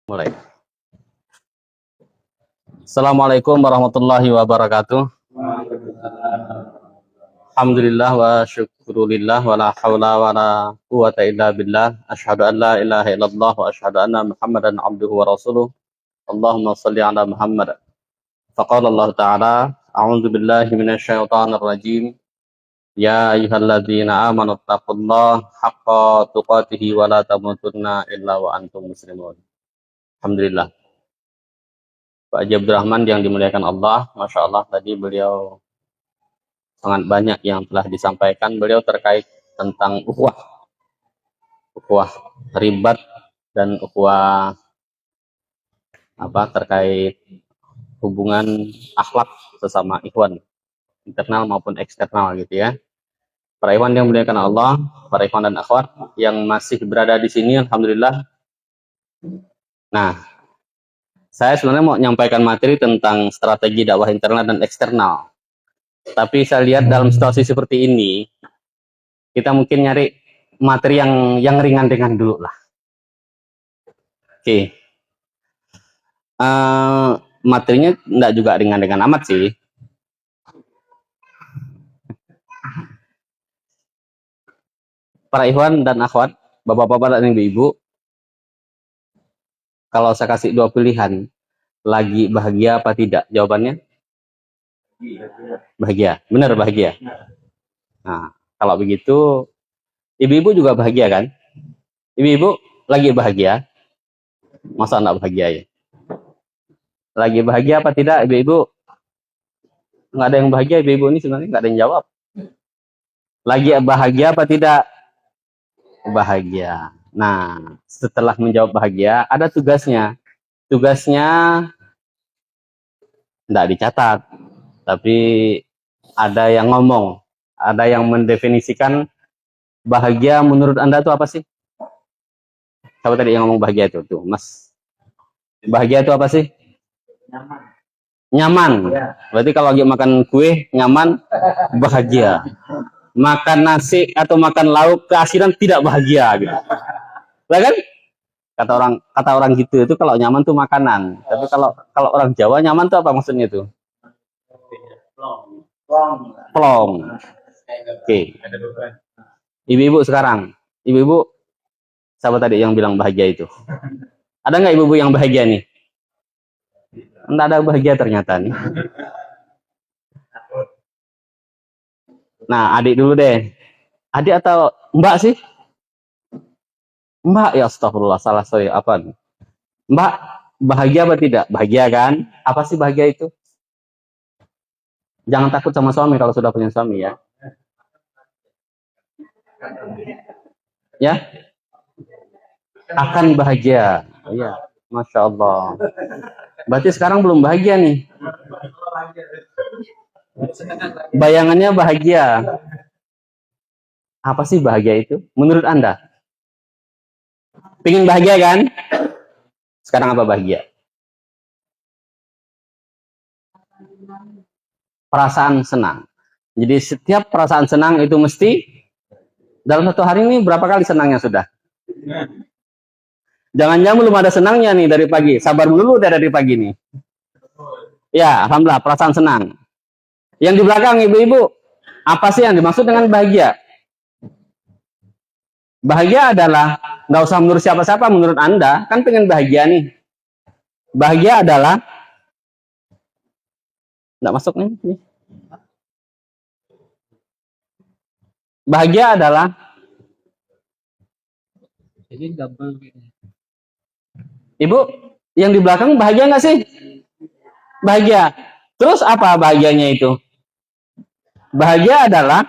Mulai. Assalamualaikum warahmatullahi wabarakatuh. Alhamdulillah wa syukurillah wa la hawla wa la quwata illa billah. Asyhadu an la ilaha illallah wa asyhadu anna Muhammadan abduhu wa rasuluh. Allahumma salli ala Muhammad. Faqala Allah Ta'ala, a'udzu billahi minasyaitonir rajim. Ya ayyuhalladzina amanu taqullaha haqqa tuqatih wa la tamutunna illa wa antum muslimun. Alhamdulillah. Pak Haji Abdurrahman yang dimuliakan Allah, Masya Allah tadi beliau sangat banyak yang telah disampaikan beliau terkait tentang ukhuwah ribat dan ukhuwah terkait hubungan akhlak sesama ikhwan internal maupun eksternal gitu ya. Para ikhwan yang dimuliakan Allah, para ikhwan dan akhwat yang masih berada di sini, alhamdulillah. Nah, saya sebenarnya mau menyampaikan materi tentang strategi dakwah internal dan eksternal. Tapi saya lihat dalam situasi seperti ini, kita mungkin nyari materi yang ringan-ringan dulu lah. Oke. Materinya enggak juga ringan-ringan amat sih. Para ikhwan dan akhwat, bapak-bapak dan ibu-ibu, kalau saya kasih dua pilihan, lagi bahagia apa tidak? Jawabannya? Bahagia. Benar bahagia. Nah, kalau begitu, ibu-ibu juga bahagia kan? Ibu-ibu lagi bahagia? Masa enggak bahagia ya? Lagi bahagia apa tidak ibu-ibu? Nggak ada yang bahagia ibu-ibu ini sebenarnya, nggak ada yang jawab. Lagi bahagia apa tidak? Bahagia. Nah, setelah menjawab bahagia, ada tugasnya. Tugasnya tidak dicatat, tapi ada yang ngomong, ada yang mendefinisikan bahagia menurut Anda itu apa sih? Siapa tadi yang ngomong bahagia itu? Tuh, Mas. Bahagia itu apa sih? Nyaman. Nyaman. Ya. Berarti kalau lagi makan kue, nyaman, bahagia. Makan nasi atau makan lauk keasinan tidak bahagia gitu. Lah kan? Kata orang gitu itu kalau nyaman tuh makanan. Tapi kalau orang Jawa nyaman tuh apa maksudnya itu? Plong. Oke. Ibu-ibu sekarang. Ibu-ibu siapa tadi yang bilang bahagia itu? Ada nggak ibu-ibu yang bahagia nih? Nggak ada bahagia ternyata nih. Nah, adik dulu deh. Adik atau mbak sih? Mbak, ya astagfirullah, salah saya apa? Mbak, bahagia apa tidak? Bahagia kan? Apa sih bahagia itu? Jangan takut sama suami kalau sudah punya suami ya. Ya? Akan bahagia. Iya, Masya Allah. Berarti sekarang belum bahagia nih. Bayangannya bahagia. Apa sih bahagia itu? Menurut Anda? Pengen bahagia kan? Sekarang apa bahagia? Perasaan senang. Jadi setiap perasaan senang itu mesti dalam satu hari ini berapa kali senangnya sudah? Jangan-jangan belum ada senangnya nih dari pagi. Sabar dulu udah dari pagi nih. Ya, alhamdulillah perasaan senang. Yang di belakang ibu-ibu, apa sih yang dimaksud dengan bahagia? Bahagia adalah nggak usah menurut siapa-siapa, menurut Anda kan pengen bahagia nih. Bahagia adalah nggak masuk nih. Bahagia adalah Ibu yang di belakang bahagia nggak sih? Bahagia. Terus apa bahagianya itu? Bahagia adalah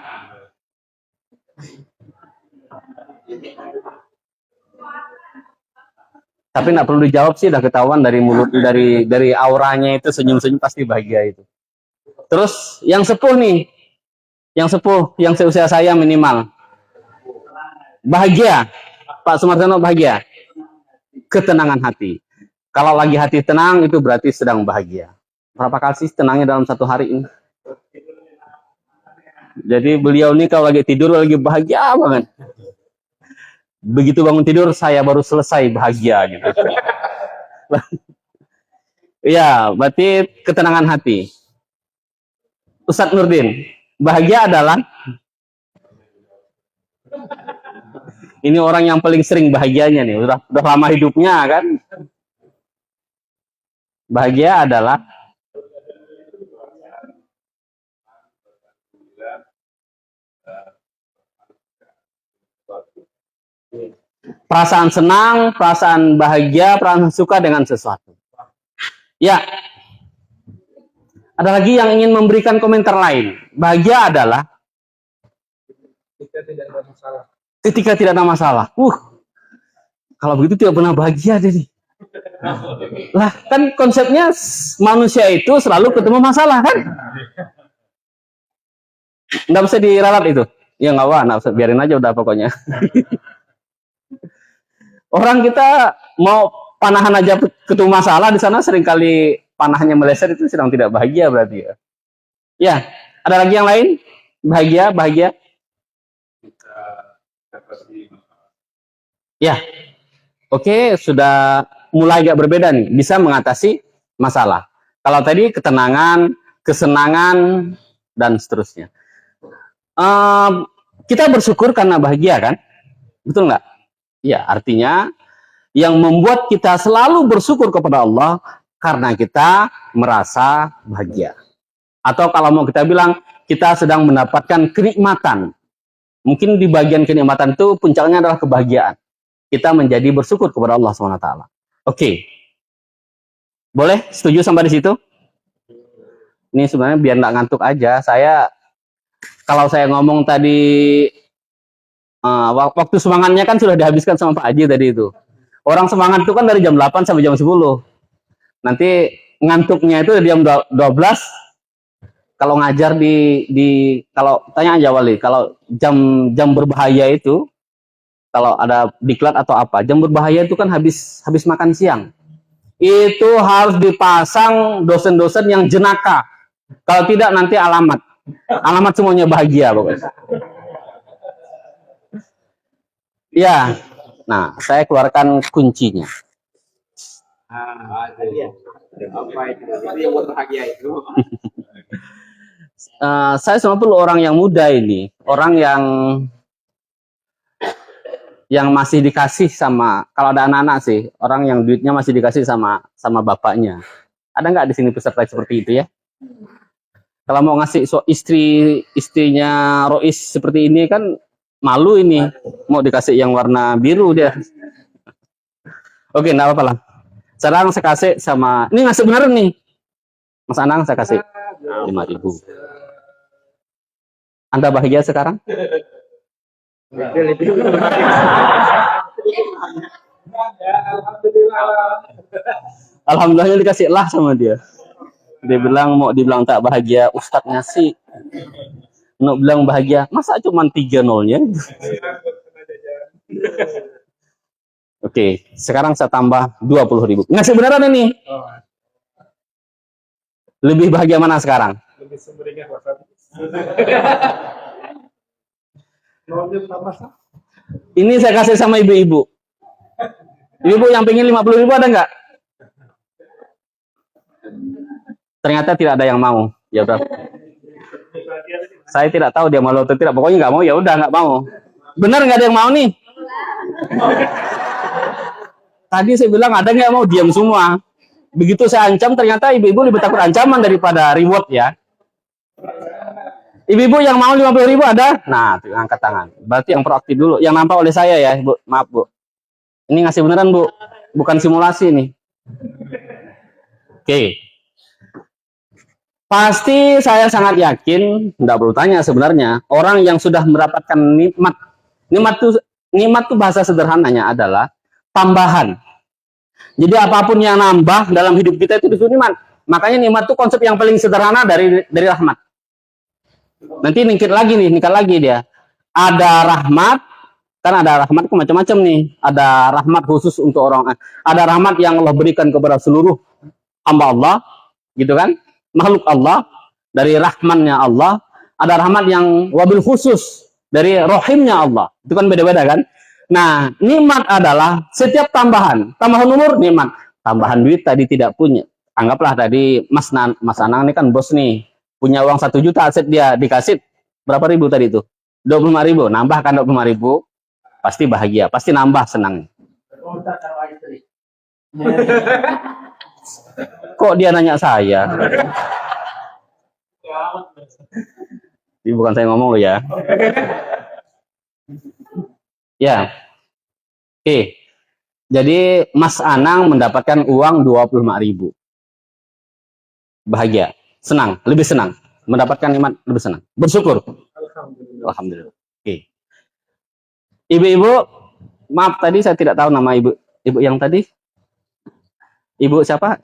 tapi nggak perlu dijawab sih, udah ketahuan dari mulut, dari auranya itu senyum-senyum pasti bahagia itu. Terus yang sepuh nih, yang seusia saya minimal, bahagia. Pak Sumarsono bahagia. Ketenangan hati. Kalau lagi hati tenang itu berarti sedang bahagia. Berapa kali sih tenangnya dalam satu hari ini? Jadi beliau ini kalau lagi tidur lagi bahagia banget. Begitu bangun tidur saya baru selesai bahagia gitu. Iya, berarti ketenangan hati. Ustadz Nurdin, bahagia adalah ini orang yang paling sering bahagianya nih, udah lama hidupnya kan. Bahagia adalah perasaan senang, perasaan bahagia, perasaan suka dengan sesuatu. Ya, ada lagi yang ingin memberikan komentar lain. Bahagia adalah Ketika tidak ada masalah. ketika tidak ada masalah. Kalau begitu tidak pernah bahagia jadi. Lah, kan konsepnya manusia itu selalu ketemu masalah kan? Nggak bisa diralat itu. Ya nggak usah, biarin aja udah pokoknya. Orang kita mau panahan aja ketemu masalah di sana seringkali panahnya meleset, itu sedang tidak bahagia berarti ya. Ya, ada lagi yang lain? Bahagia. Ya. Oke, sudah mulai agak berbeda nih, bisa mengatasi masalah. Kalau tadi ketenangan, kesenangan, dan seterusnya. Kita bersyukur karena bahagia kan? Betul nggak? Ya, artinya yang membuat kita selalu bersyukur kepada Allah karena kita merasa bahagia. Atau kalau mau kita bilang, kita sedang mendapatkan kenikmatan. Mungkin di bagian kenikmatan itu puncaknya adalah kebahagiaan. Kita menjadi bersyukur kepada Allah SWT. Oke. Boleh? Setuju sampai di situ? Ini sebenarnya biar nggak ngantuk aja. Kalau saya ngomong tadi, waktu semangatnya kan sudah dihabiskan sama Pak Haji tadi itu. Orang semangat itu kan dari jam 8 sampai jam 10. Nanti ngantuknya itu dari jam 12. Kalau ngajar kalau tanya aja Wali, kalau jam berbahaya itu, kalau ada diklat atau apa, jam berbahaya itu kan habis makan siang. Itu harus dipasang dosen-dosen yang jenaka. Kalau tidak nanti alamat semuanya bahagia pokoknya. Ya, nah saya keluarkan kuncinya. Apa itu? Yang buat bahagia itu. Saya sama perlu orang yang muda ini, orang yang masih dikasih sama, kalau ada anak-anak sih, orang yang duitnya masih dikasih sama bapaknya. Ada nggak di sini peserta seperti itu ya? Kalau mau ngasih istrinya Rois seperti ini kan malu ini, mau dikasih yang warna biru dia. Oke, nggak apa-apa lah. Sekarang saya kasih sama, ini ngasih beneran nih, Mas Anang saya kasih 5.000. Anda bahagia sekarang? Alhamdulillah dikasih lah sama dia. Dia bilang mau dibilang tak bahagia, Ustadz ngasih. Mau bilang bahagia, masa cuma 3 nolnya? Oke, sekarang saya tambah 20.000. Ngasih beneran ini. Lebih bahagia mana sekarang? Lebih sumbernya Ini saya kasih sama ibu-ibu. Ibu yang pengen 50.000 ada nggak? Ternyata tidak ada yang mau. Ya udah. Saya tidak tahu dia mau atau tidak. Pokoknya nggak mau, ya udah nggak mau. Benar nggak ada yang mau nih? Tadi saya bilang ada nggak mau, diam semua. Begitu saya ancam, ternyata ibu-ibu lebih takut ancaman daripada reward ya. Ibu-ibu yang mau 50.000 ada? Nah, angkat tangan. Berarti yang proaktif dulu. Yang nampak oleh saya ya, Bu. Maaf, Bu. Ini ngasih beneran, Bu. Bukan simulasi nih. Oke. Pasti saya sangat yakin, enggak perlu tanya sebenarnya, orang yang sudah mendapatkan nikmat. Nikmat tuh bahasa sederhananya adalah tambahan. Jadi apapun yang nambah dalam hidup kita itu disebut nikmat. Makanya nikmat itu konsep yang paling sederhana dari rahmat. Nanti ningkat lagi dia. Ada rahmat, kan ada rahmat itu macam-macam nih. Ada rahmat khusus untuk orang. Ada rahmat yang Allah berikan kepada seluruh hamba Allah, gitu kan? Makhluk Allah, dari rahmannya Allah. Ada rahmat yang wabil khusus dari rohimnya Allah. Itu kan beda-beda kan? Nah, nikmat adalah setiap tambahan umur nikmat. tambahan duit tadi tidak punya. Anggaplah tadi Mas Anang ini kan bos nih, punya uang 1 juta aset dia, dikasih berapa ribu tadi itu? 25.000, nambahkan 25.000, pasti bahagia, pasti nambah senang. Kok dia nanya saya? Ini bukan saya ngomong loh ya. Ya. Oke. Jadi Mas Anang mendapatkan uang 25.000. Bahagia, senang, lebih senang. Mendapatkan nikmat lebih senang. Bersyukur. Alhamdulillah. Oke. Ibu-ibu, maaf tadi saya tidak tahu nama ibu. Ibu yang tadi? Ibu siapa?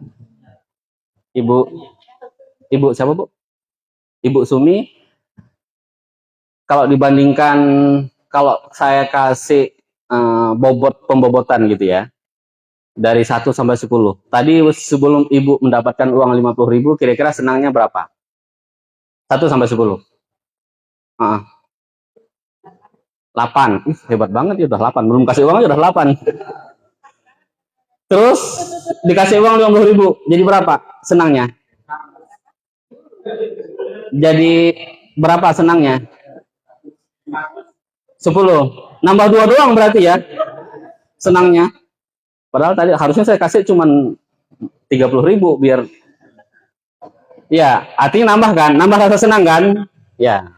Ibu siapa, Bu? Ibu Sumi. Kalau dibandingkan, kalau saya kasih pembobotan gitu ya, dari 1 sampai 10. Tadi sebelum ibu mendapatkan uang 50.000, kira-kira senangnya berapa? 1 sampai 10. 8. Hebat banget ya, udah 8. Belum kasih uang aja udah 8. Terus dikasih uang 50.000, jadi berapa senangnya? Jadi berapa senangnya? 10. Nambah 2 doang berarti ya senangnya. Padahal tadi harusnya saya kasih cuman 30.000 biar ya, artinya nambah kan, nambah rasa senang kan? Ya.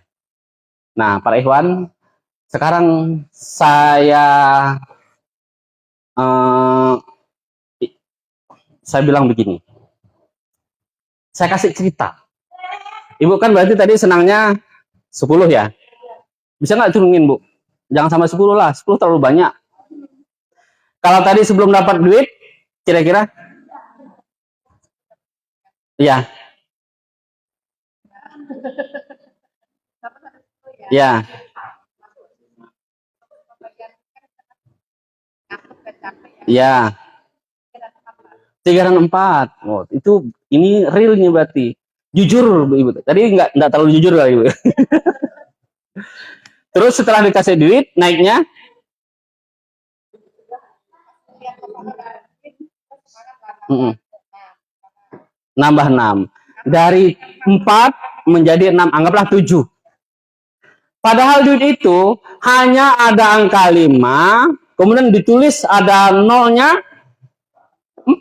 Nah, para ikhwan, sekarang saya bilang begini. Saya kasih cerita. Ibu kan berarti tadi senangnya 10 ya. Bisa nggak turunin, Bu? Jangan sampai 10 lah, 10 terlalu banyak. Kalau tadi sebelum dapat duit, kira-kira? Ya. Ya. Ya. 3 dan 4. Oh, itu ini realnya berarti. Jujur, Bu Ibu. Tadi nggak terlalu jujur kali, Ibu. Terus setelah dikasih duit, naiknya? Nambah 6. Dari 4 menjadi 6, anggaplah 7. Padahal duit itu hanya ada angka 5, kemudian ditulis ada nolnya 4.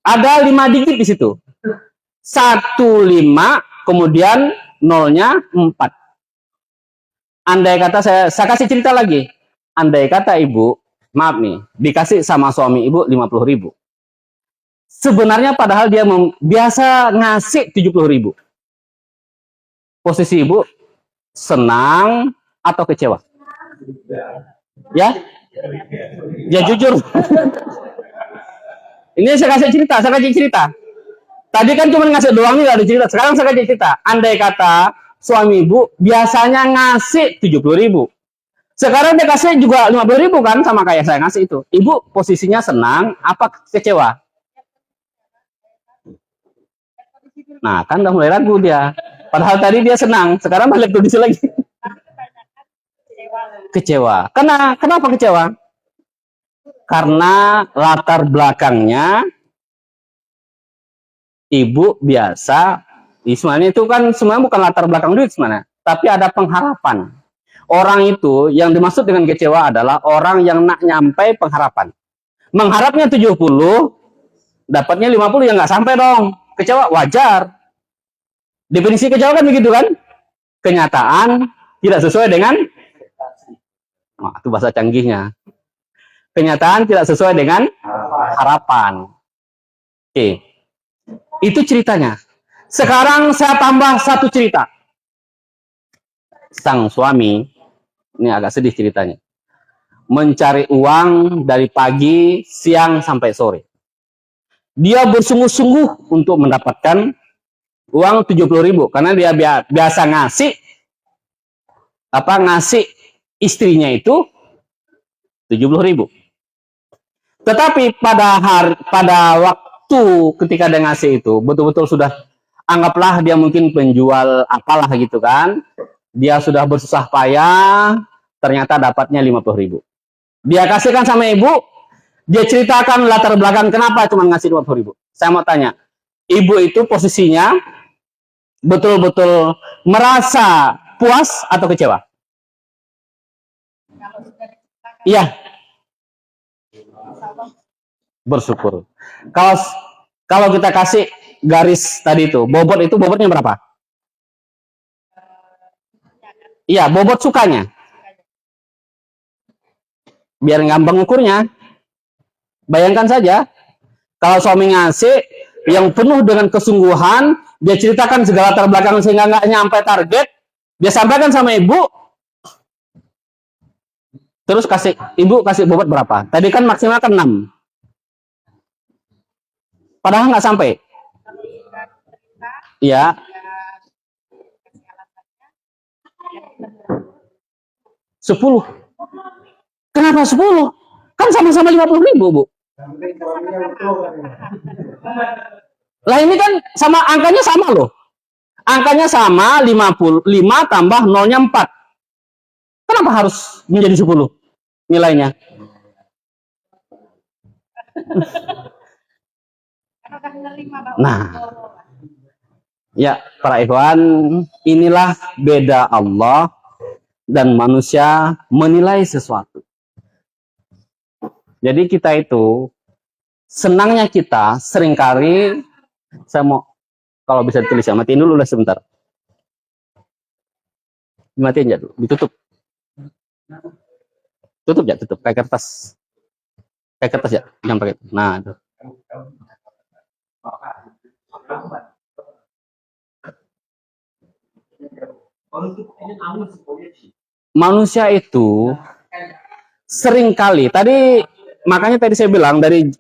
Ada 5 digit di situ. 15, kemudian nolnya 4. Andai kata saya kasih cerita lagi. Andai kata ibu, maaf nih, dikasih sama suami ibu 50.000. Sebenarnya padahal dia biasa ngasih 70.000. Posisi ibu senang atau kecewa? Ya? Ya jujur. Ini saya kasih cerita. Tadi kan cuma ngasih doang nih, gak ada cerita. Sekarang saya kasih cerita. Andai kata suami ibu biasanya ngasih 70.000. Sekarang dia kasih juga 50.000 kan, sama kayak saya ngasih itu. Ibu posisinya senang apa kecewa? Nah, kan udah mulai ragu dia. Padahal tadi dia senang, sekarang balik kondisi lagi. Kecewa. Kenapa kecewa? Karena latar belakangnya ibu biasa, sebenarnya itu kan sebenarnya bukan latar belakang duit sebenarnya, tapi ada pengharapan. Orang itu yang dimaksud dengan kecewa adalah orang yang nak nyampe pengharapan. Mengharapnya 70, dapatnya 50 ya nggak sampai dong. Kecewa wajar. Definisi kecewa kan begitu kan? Kenyataan tidak sesuai dengan, itu bahasa canggihnya. Kenyataan tidak sesuai dengan harapan. Oke. Itu ceritanya. Sekarang saya tambah satu cerita. Sang suami, ini agak sedih ceritanya, mencari uang dari pagi, siang, sampai sore. Dia bersungguh-sungguh untuk mendapatkan uang 70.000 karena dia biasa ngasih istrinya itu 70.000. Tetapi pada waktu ketika dia ngasih itu betul-betul sudah, anggaplah dia mungkin penjual apalah gitu kan, dia sudah bersusah payah, ternyata dapatnya 50.000. Dia kasihkan sama ibu, Dia ceritakan latar belakang kenapa cuma ngasih 20.000. Saya mau tanya, ibu itu posisinya betul-betul merasa puas atau kecewa? Iya, bersyukur. Kalau kalau kita kasih garis tadi itu, bobotnya berapa? Iya, bobot sukanya. Biar gampang ukurnya. Bayangkan saja, kalau suami ngasih yang penuh dengan kesungguhan, dia ceritakan segala latar belakang sehingga nggak nyampe target, dia sampaikan sama ibu, terus ibu kasih bobot berapa? Tadi kan maksimal kan 6. Padahal nggak sampai. Iya. 10. Kenapa 10? Kan sama-sama 50.000, Bu. Lah ini kan sama, angkanya sama loh. Angkanya sama, 55 tambah nolnya 4. Kenapa harus menjadi 10 nilainya? Nah, ya para ikhwan, inilah beda Allah dan manusia menilai sesuatu. Jadi kita itu, senangnya kita seringkali, saya mau, kalau bisa ditulis ya, matiin dulu lah sebentar. Dimatiin ya dulu, ditutup. Tutup ya, tutup, kayak kertas. Kayak kertas ya, jangan pakai. Nah, itu. Manusia itu seringkali, makanya tadi saya bilang, dari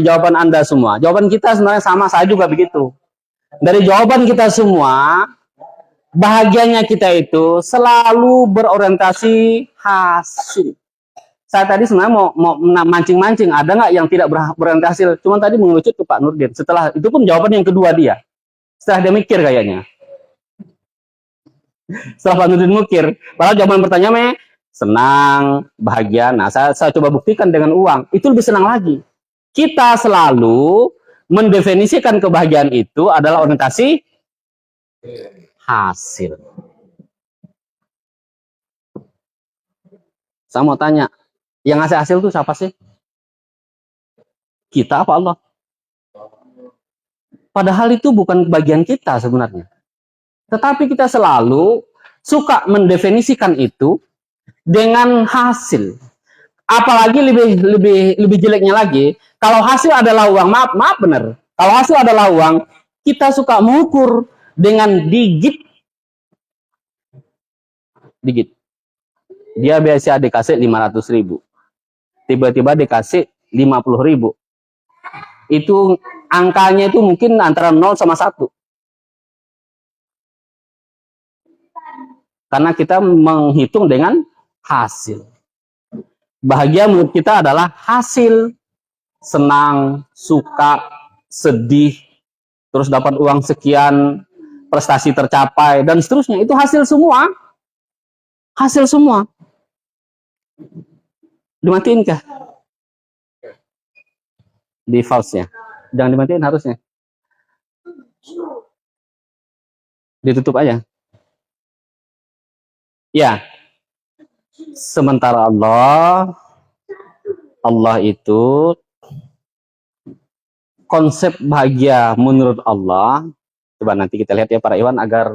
jawaban Anda semua, jawaban kita sebenarnya sama, saya juga begitu. Dari jawaban kita semua, bahagianya kita itu selalu berorientasi hasil. Saya tadi sebenarnya mau mancing-mancing, ada nggak yang tidak berorientasi? Cuman tadi mengerucut ke Pak Nurdin. Setelah itu pun jawaban yang kedua dia. Setelah dia mikir kayaknya. Setelah Pak Nurdin mikir, padahal jawaban pertanyaannya senang, bahagia. Nah, saya coba buktikan dengan uang. Itu lebih senang lagi. Kita selalu mendefinisikan kebahagiaan itu adalah orientasi hasil. Saya mau tanya, yang ngasih hasil itu siapa sih? Kita apa Allah? Padahal itu bukan bagian kita sebenarnya. Tetapi kita selalu suka mendefinisikan itu dengan hasil. Apalagi lebih jeleknya lagi, kalau hasil adalah uang, maaf benar. Kalau hasil adalah uang, kita suka mengukur dengan digit. Dia biasa dikasih 500.000. Tiba-tiba dikasih 50.000. Itu angkanya itu mungkin antara 0 sama 1. Karena kita menghitung dengan hasil. Bahagia menurut kita adalah hasil. Senang, suka, sedih, terus dapat uang sekian, prestasi tercapai, dan seterusnya. Itu hasil semua. Hasil semua. Dimatiin kah? Di pause-nya. Jangan dimatiin harusnya. Ditutup aja. Ya. Sementara Allah itu konsep bahagia menurut Allah. Coba nanti kita lihat ya para ikhwan agar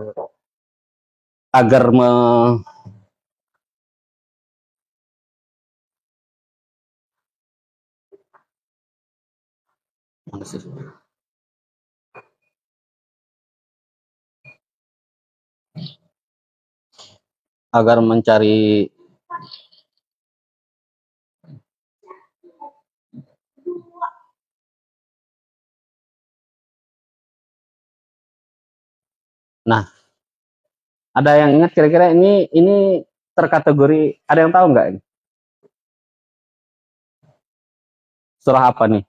mencari Nah, ada yang ingat kira-kira ini terkategori, ada yang tahu nggak ini? Surah apa nih?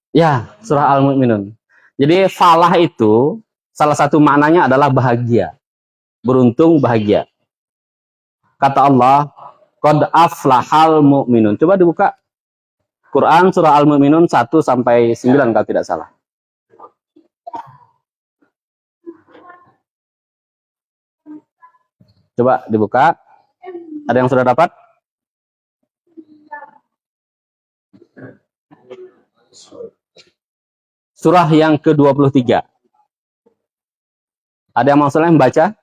Ya, surah Al-Mu'minun. Jadi falah itu salah satu maknanya adalah bahagia. Beruntung, bahagia. Kata Allah, qad aflahal mu'minun. Coba dibuka Quran surah Al-Mu'minun 1 sampai 9 kalau tidak salah. Coba dibuka. Ada yang sudah dapat? Surah yang ke-23. Ada yang mau membaca?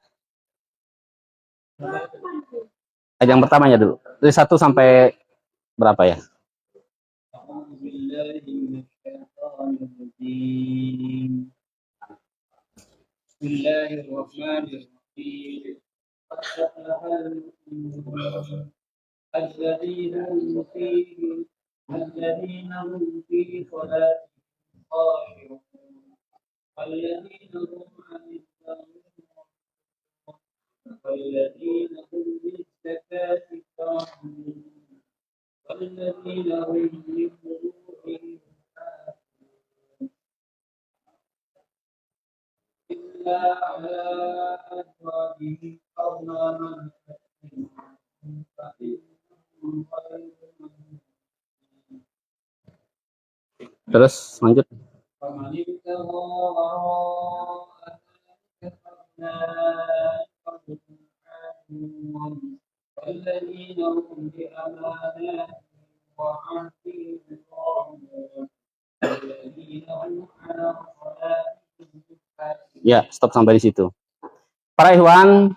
Ayat yang pertamanya dulu. Dari 1 sampai berapa ya? Bismillahirrahmanirrahim. الذين هم في صلاتهم خاشعون والذين هم عن اللغو والذين هم للزكاة راهبون والذين هم لفروجهم حافظون إلا على أزواجهم أو ما ملكت أيمانهم فإنهم غير ملومين. Terus lanjut. فمن ابتغى وراء ذلك فأولئك هم العادون والذين هم بأماناتهم وعهدهم راعون والذين هم على صلاتهم يحافظون. Ya, stop sampai di situ. Para ikhwan,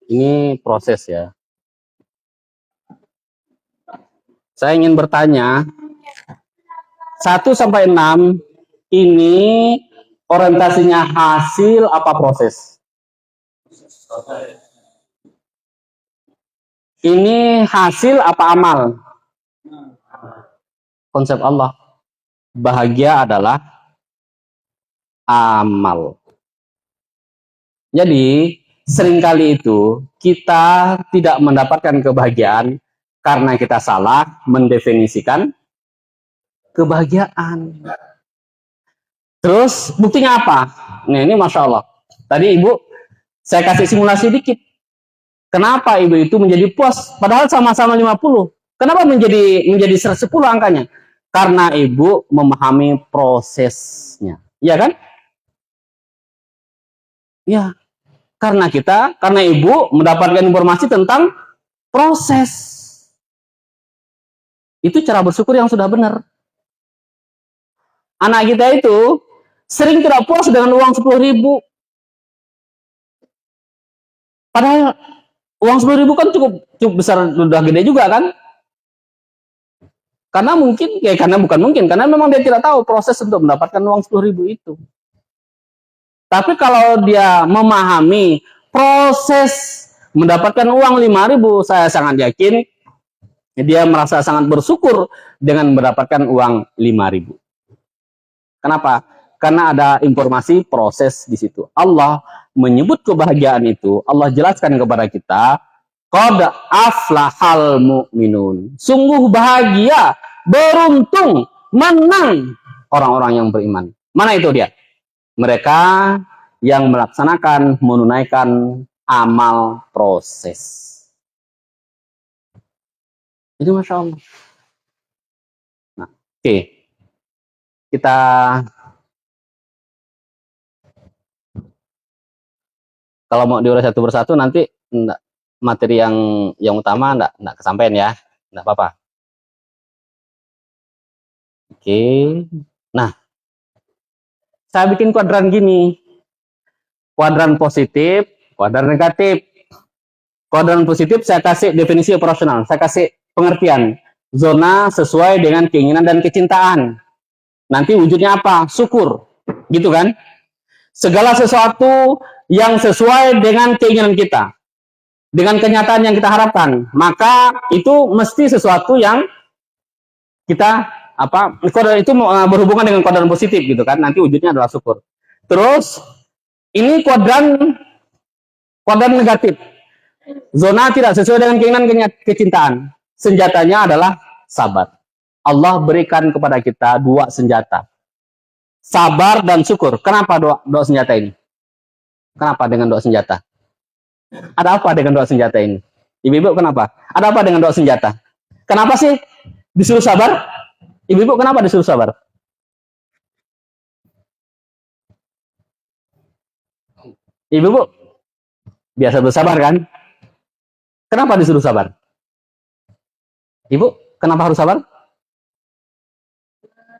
ini proses ya. Saya ingin bertanya, 1 sampai 6 ini orientasinya hasil apa proses? Ini hasil apa amal? Konsep Allah, bahagia adalah amal. Jadi, seringkali itu kita tidak mendapatkan kebahagiaan karena kita salah mendefinisikan kebahagiaan. Terus buktinya apa? Nah, ini Masya Allah. Tadi Ibu, saya kasih simulasi dikit. Kenapa Ibu itu menjadi puas? Padahal sama-sama 50. Kenapa menjadi 110 angkanya? Karena Ibu memahami prosesnya. Iya kan? Ya. Karena Ibu mendapatkan informasi tentang proses. Itu cara bersyukur yang sudah benar. Anak kita itu sering tidak puas dengan uang 10.000. Padahal uang 10.000 kan cukup besar, sudah gede juga kan? Karena memang dia tidak tahu proses untuk mendapatkan uang 10.000 itu. Tapi kalau dia memahami proses mendapatkan uang 5.000, saya sangat yakin dia merasa sangat bersyukur dengan mendapatkan uang 5.000. Kenapa? Karena ada informasi proses di situ. Allah menyebut kebahagiaan itu, Allah jelaskan kepada kita, qad aflahal mu'minun. Sungguh bahagia, beruntung, menang orang-orang yang beriman. Mana itu dia? Mereka yang melaksanakan, menunaikan amal proses. Itu Masya Allah. Nah, oke. Kita kalau mau diurai satu persatu nanti materi yang utama enggak kesampaian ya. Enggak apa-apa. Oke. Nah, saya bikin kuadran gini. Kuadran positif, kuadran negatif. Kuadran positif saya kasih definisi operasional, saya kasih pengertian. Zona sesuai dengan keinginan dan kecintaan. Nanti wujudnya apa? Syukur. Gitu kan? Segala sesuatu yang sesuai dengan keinginan kita. Dengan kenyataan yang kita harapkan. Maka itu mesti sesuatu yang kita itu berhubungan dengan kuadran positif gitu kan. Nanti wujudnya adalah syukur. Terus ini kuadran negatif. Zona tidak sesuai dengan keinginan kecintaan. Senjatanya adalah sabar. Allah berikan kepada kita 2 senjata. Sabar dan syukur. Kenapa dua senjata ini? Kenapa dengan doa senjata? Ada apa dengan doa senjata ini? Ibu-ibu kenapa? Ada apa dengan doa senjata? Kenapa sih disuruh sabar? Ibu-ibu kenapa disuruh sabar? Ibu-ibu biasa bersabar kan? Kenapa disuruh sabar? Ibu, kenapa harus sabar?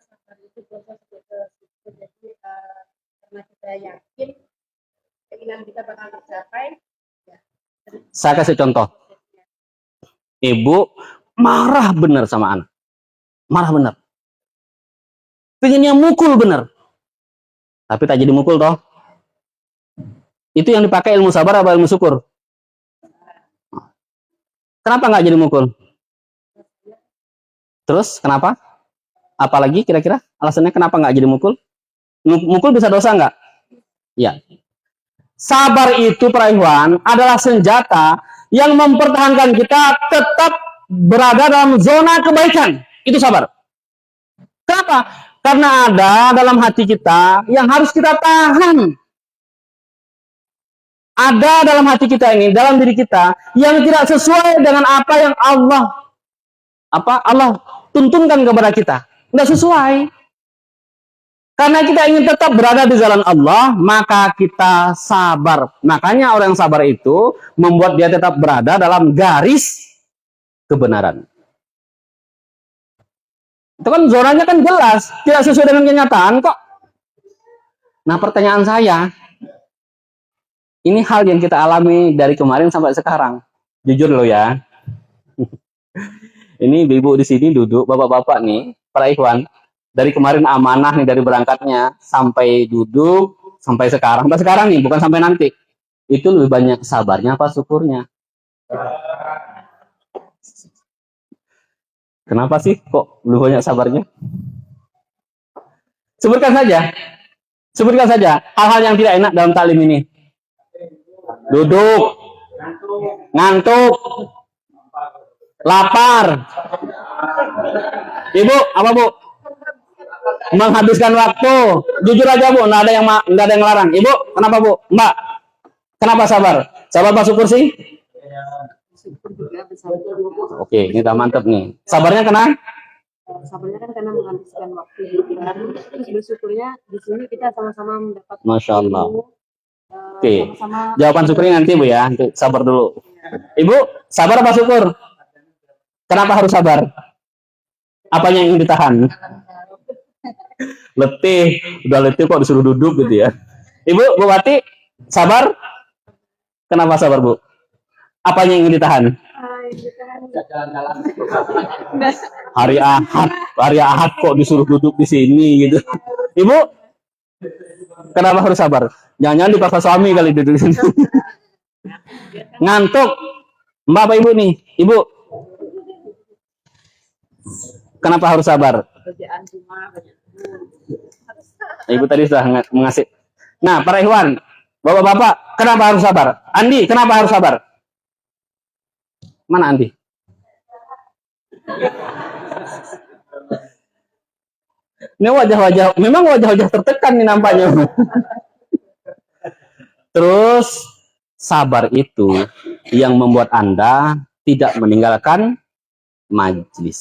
Sabar itu proses jadi karena kita yakin keinginan kita bakal tercapai. Ya. Saya kasih contoh. Ibu marah benar sama anak. Marah benar. Pengennya mukul benar. Tapi tak jadi mukul toh. Itu yang dipakai ilmu sabar apa ilmu syukur? Kenapa nggak jadi mukul? Terus kenapa? Apalagi kira-kira alasannya kenapa nggak jadi mukul? Mukul bisa dosa nggak? Ya. Sabar itu para ikhwan adalah senjata yang mempertahankan kita tetap berada dalam zona kebaikan. Itu sabar. Kenapa? Karena ada dalam hati kita yang harus kita tahan. Ada dalam hati kita ini, dalam diri kita yang tidak sesuai dengan apa yang Allah tuntunkan kepada kita. Tidak sesuai. Karena kita ingin tetap berada di jalan Allah, maka kita sabar. Makanya orang yang sabar itu membuat dia tetap berada dalam garis kebenaran. Itu kan zonanya kan jelas, tidak sesuai dengan kenyataan kok. Nah, pertanyaan saya, ini hal yang kita alami dari kemarin sampai sekarang. Jujur loh ya. Ini ibu di sini duduk, bapak-bapak nih, para ikhwan. Dari kemarin amanah nih dari berangkatnya sampai duduk sampai sekarang nih, bukan sampai nanti. Itu lebih banyak sabarnya apa syukurnya? Kenapa sih kok lebih banyak sabarnya? Sebutkan saja hal-hal yang tidak enak dalam taklim ini. Duduk, ngantuk, lapar. Ibu, apa bu? Menghabiskan waktu. Jujur aja bu, nggak ada yang larang. Ibu, kenapa bu? Mbak, kenapa sabar? Sabar apa syukur sih? Oke, ini udah mantep nih. Sabarnya kenapa? Sabarnya kan karena menghabiskan waktu dan terus bersyukurnya di sini kita sama-sama mendapat. Masya Allah. Oke, sama-sama jawaban syukurnya nanti bu ya. Nanti sabar dulu. Ibu, sabar apa syukur? Kenapa harus sabar? Apanya yang ingin ditahan? Letih, udah letih kok disuruh duduk gitu ya. Ibu, Bu Wati, sabar? Kenapa sabar bu? Apanya yang ingin ditahan? Hari Ahad kok disuruh duduk di sini gitu. Ibu, kenapa harus sabar? Jangan-jangan dipaksa suami kali duduk di sini. Ngantuk. Mbak apa ibu nih? Ibu, kenapa harus sabar? Ibu tadi sudah mengasih. Nah, para ikhwan, bapak-bapak, kenapa harus sabar? Andi, kenapa harus sabar? Mana Andi? Ini memang wajah-wajah tertekan nih nampaknya. Terus, sabar itu yang membuat Anda tidak meninggalkan majlis.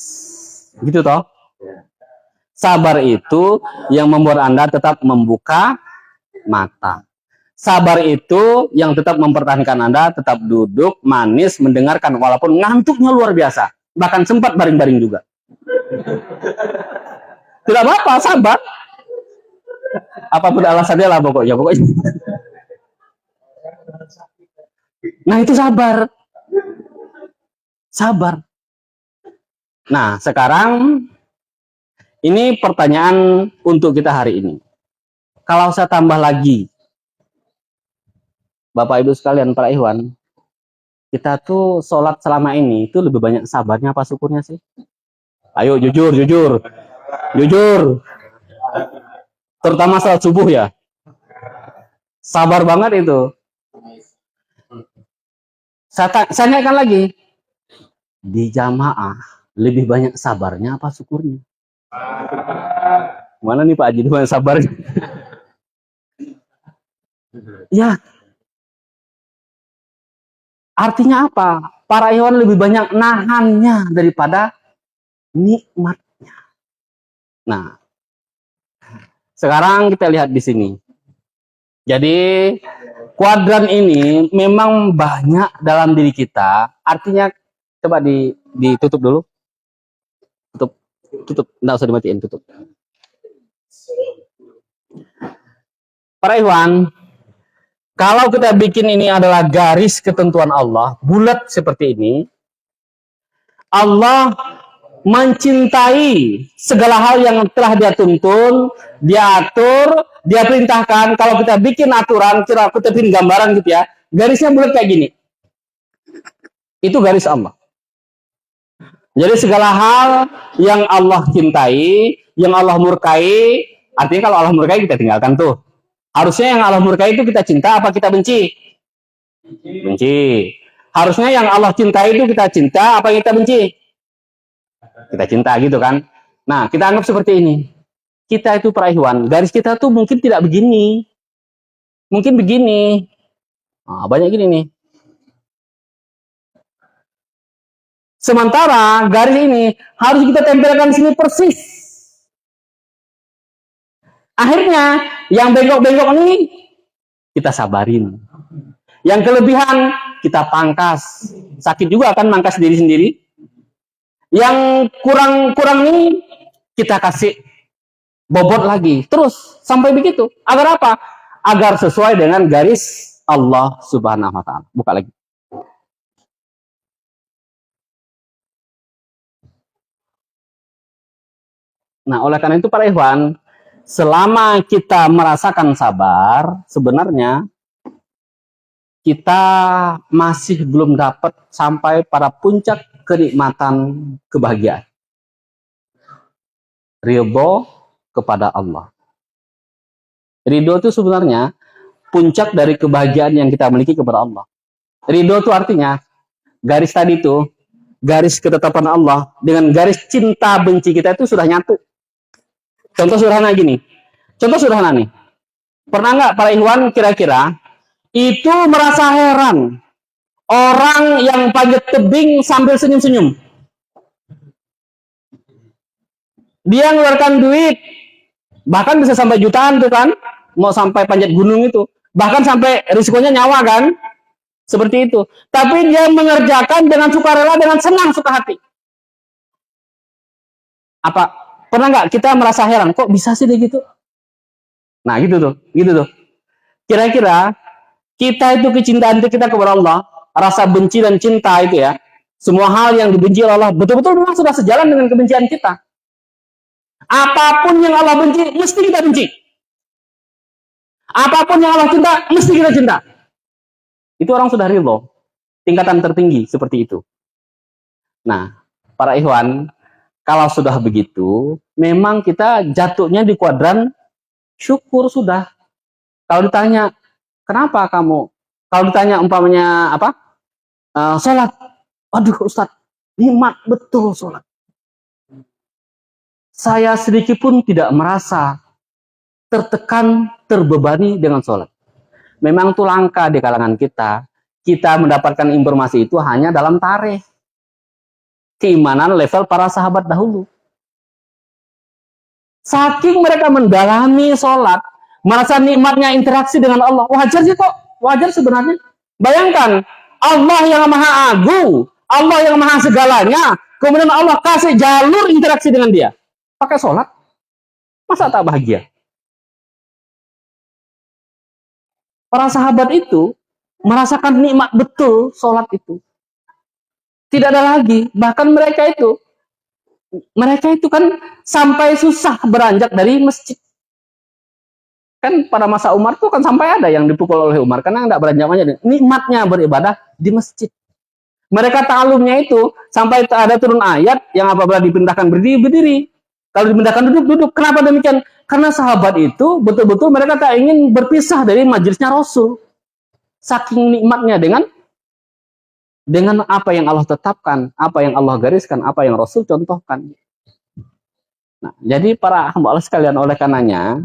Gitu toh? Sabar itu yang membuat Anda tetap membuka mata. Sabar itu yang tetap mempertahankan Anda tetap duduk, manis, mendengarkan walaupun ngantuknya luar biasa. Bahkan sempat baring-baring juga. Tidak apa-apa, sabar. Apapun alasannya lah pokoknya. Nah, itu sabar. Sabar. Nah, sekarang ini pertanyaan untuk kita hari ini. Kalau saya tambah lagi, Bapak Ibu sekalian, para ikhwan, kita tuh sholat selama ini itu lebih banyak sabarnya apa syukurnya sih? Ayo jujur. Terutama sholat subuh ya. Sabar banget itu. Saya tanyakan lagi. Di jamaah lebih banyak sabarnya apa syukurnya? Mana nih Pak Haji, banyak sabarnya? Ya, Artinya apa? Para ikhwan lebih banyak nahannya daripada nikmatnya. Nah, sekarang kita lihat di sini. Jadi kuadran ini memang banyak dalam diri kita. Artinya coba ditutup dulu. Tutup. Nggak usah dimatiin, tutup. Para ikhwan, kalau kita bikin ini adalah garis ketentuan Allah, bulat seperti ini, Allah mencintai segala hal yang telah dia tuntun, dia atur, dia perintahkan. Kalau kita bikin aturan, kita bikin gambaran gitu ya, garisnya bulat kayak gini. Itu garis Allah. Jadi segala hal yang Allah cintai, yang Allah murkai, artinya kalau Allah murkai kita tinggalkan tuh. Harusnya yang Allah murkai itu kita cinta apa kita benci? Benci. Harusnya yang Allah cintai itu kita cinta apa kita benci? Kita cinta gitu kan. Nah, kita anggap seperti ini. Kita itu para ikhwan, garis kita tuh mungkin tidak begini. Mungkin begini. Nah, banyak gini nih. Sementara garis ini harus kita tempelkan di sini persis. Akhirnya yang bengkok-bengkok ini kita sabarin. Yang kelebihan kita pangkas. Sakit juga kan mangkas diri sendiri. Yang kurang ini kita kasih bobot lagi. Terus sampai begitu. Agar apa? Agar sesuai dengan garis Allah Subhanahu wa taala. Buka lagi. Nah, oleh karena itu para ikhwan, selama kita merasakan sabar, sebenarnya kita masih belum dapat sampai pada puncak kenikmatan kebahagiaan. Ridho kepada Allah. Ridho itu sebenarnya puncak dari kebahagiaan yang kita miliki kepada Allah. Ridho itu artinya garis tadi itu, garis ketetapan Allah dengan garis cinta benci kita itu sudah nyatu. Contoh sederhana gini. Contoh sederhana nih. Pernah nggak para ikhwan kira-kira itu merasa heran orang yang panjat tebing sambil senyum-senyum? Dia ngeluarkan duit, bahkan bisa sampai jutaan tuh kan, mau sampai panjat gunung itu, bahkan sampai risikonya nyawa kan, seperti itu. Tapi dia mengerjakan dengan sukarela, dengan senang suka hati. Apa pernah nggak kita merasa heran, kok bisa sih dia gitu? Nah gitu tuh. Kira-kira kita itu kecintaan kita kepada Allah, rasa benci dan cinta itu ya, semua hal yang dibenci oleh Allah betul-betul memang sudah sejalan dengan kebencian kita. Apapun yang Allah benci, mesti kita benci. Apapun yang Allah cinta, mesti kita cinta. Itu orang sudah ridho. Tingkatan tertinggi seperti itu. Nah, para ikhwan, kalau sudah begitu, memang kita jatuhnya di kuadran syukur sudah. Kalau ditanya, kenapa kamu? Kalau ditanya umpamanya apa? Sholat. Aduh Ustadz, nikmat betul sholat. Saya sedikit pun tidak merasa tertekan, terbebani dengan sholat. Memang itu langka di kalangan kita. Kita mendapatkan informasi itu hanya dalam tarikh. Keimanan level para sahabat dahulu. Saking mereka mendalami sholat, merasa nikmatnya interaksi dengan Allah. Wajar sih kok, wajar sebenarnya. Bayangkan, Allah yang maha agung, Allah yang maha segalanya, kemudian Allah kasih jalur interaksi dengan dia. Pakai sholat, masa tak bahagia? Para sahabat itu merasakan nikmat betul sholat itu. Tidak ada lagi, bahkan mereka itu kan sampai susah beranjak dari masjid. Kan pada masa Umar tuh kan sampai ada yang dipukul oleh Umar karena nggak beranjak-anjak. Nikmatnya beribadah di masjid. Mereka taklumnya itu sampai ada turun ayat yang apabila dipindahkan berdiri. Kalau dipindahkan duduk. Kenapa demikian? Karena sahabat itu betul-betul mereka tak ingin berpisah dari majelisnya Rasul. Saking nikmatnya dengan apa yang Allah tetapkan, apa yang Allah gariskan, apa yang Rasul contohkan. Nah, jadi para hamba Allah sekalian, oleh karenanya,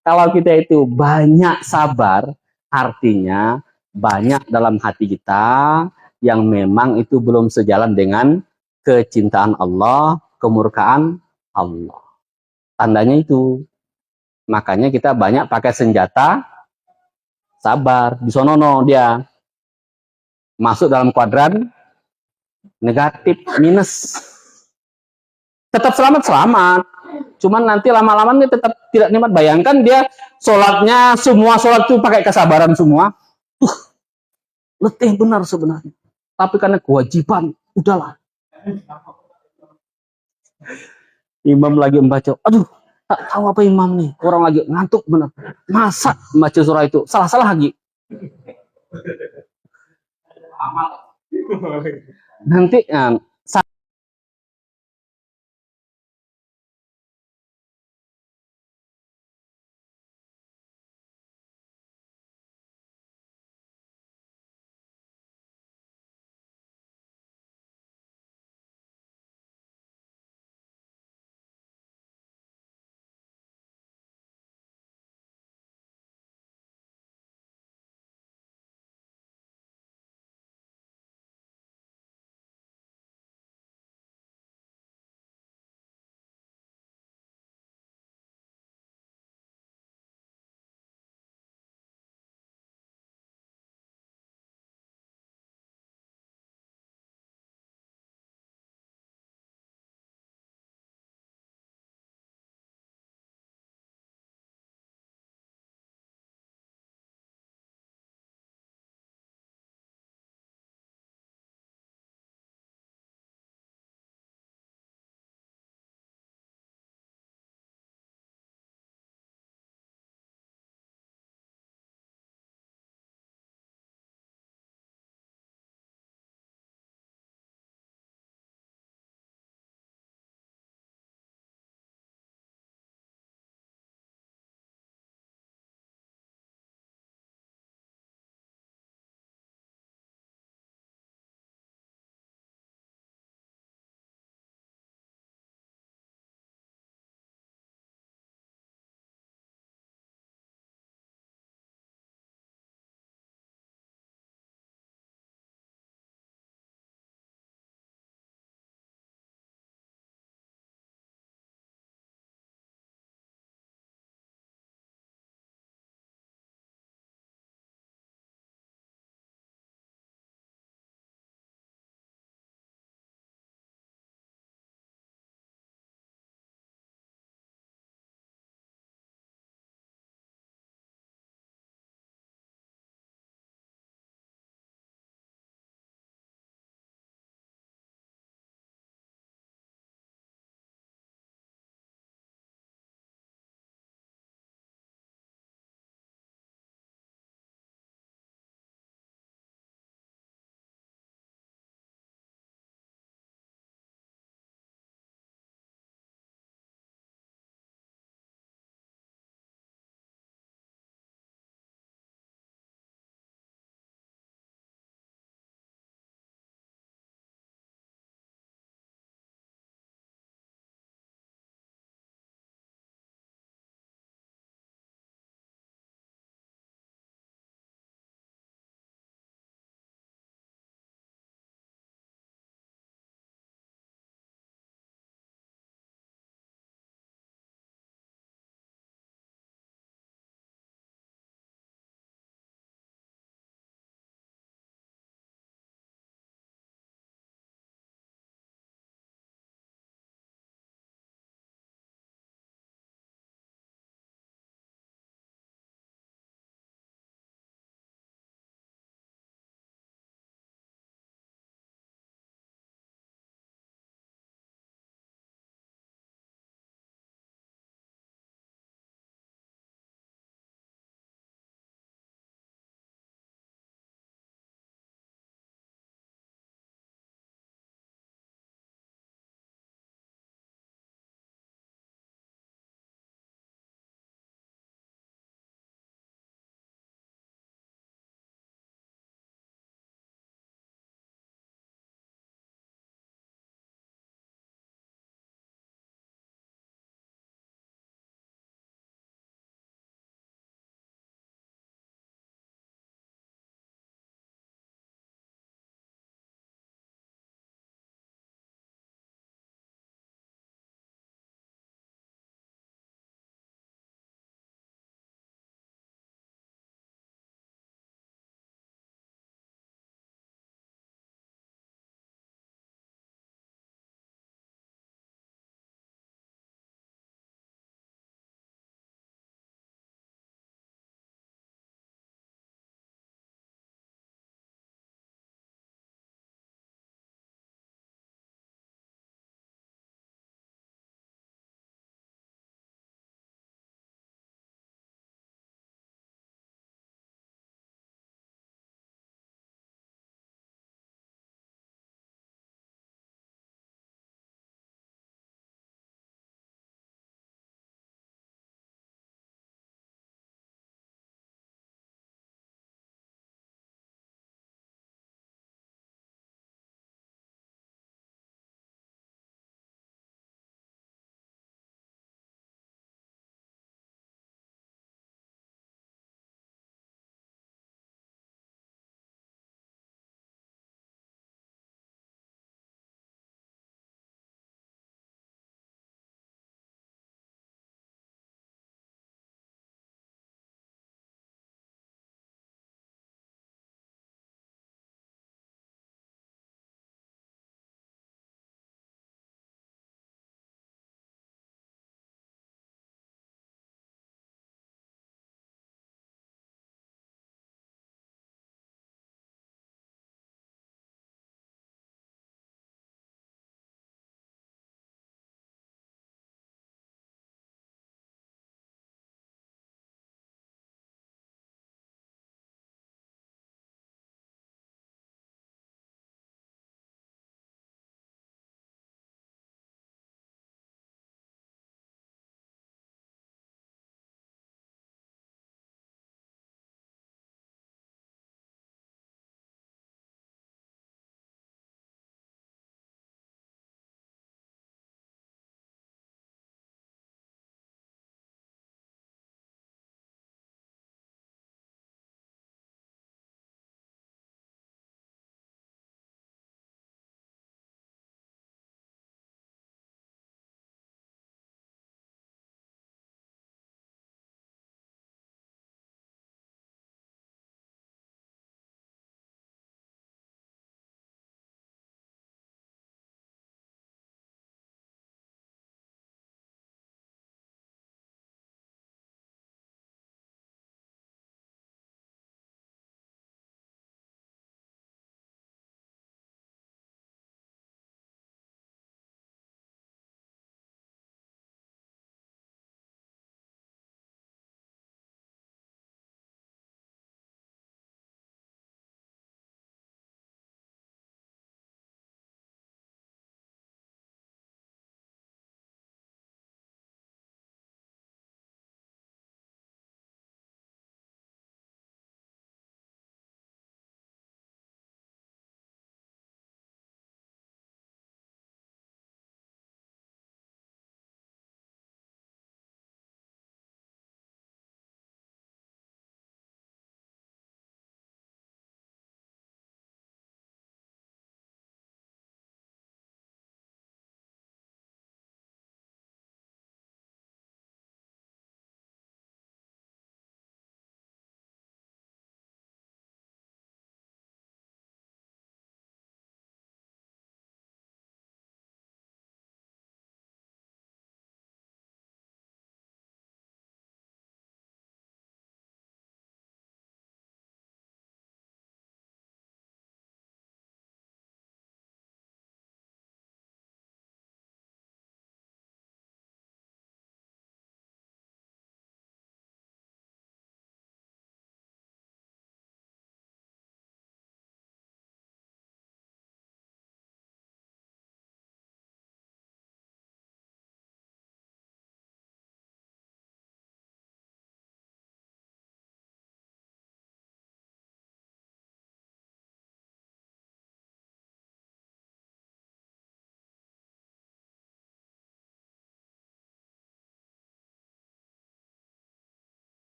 kalau kita itu banyak sabar, artinya banyak dalam hati kita, yang memang itu belum sejalan dengan kecintaan Allah, kemurkaan Allah. Tandanya itu. Makanya kita banyak pakai senjata sabar. Disonono dia masuk dalam kuadran negatif, minus. Tetap selamat. Cuman nanti lama-lama dia tetap tidak nikmat. Bayangkan dia sholatnya, semua sholat itu pakai kesabaran semua. Letih benar sebenarnya. Tapi karena kewajiban, udahlah. Imam lagi membaca, aduh, tak tahu apa imam nih. Orang lagi ngantuk benar. Masa membaca surah itu? Salah-salah lagi. Nanti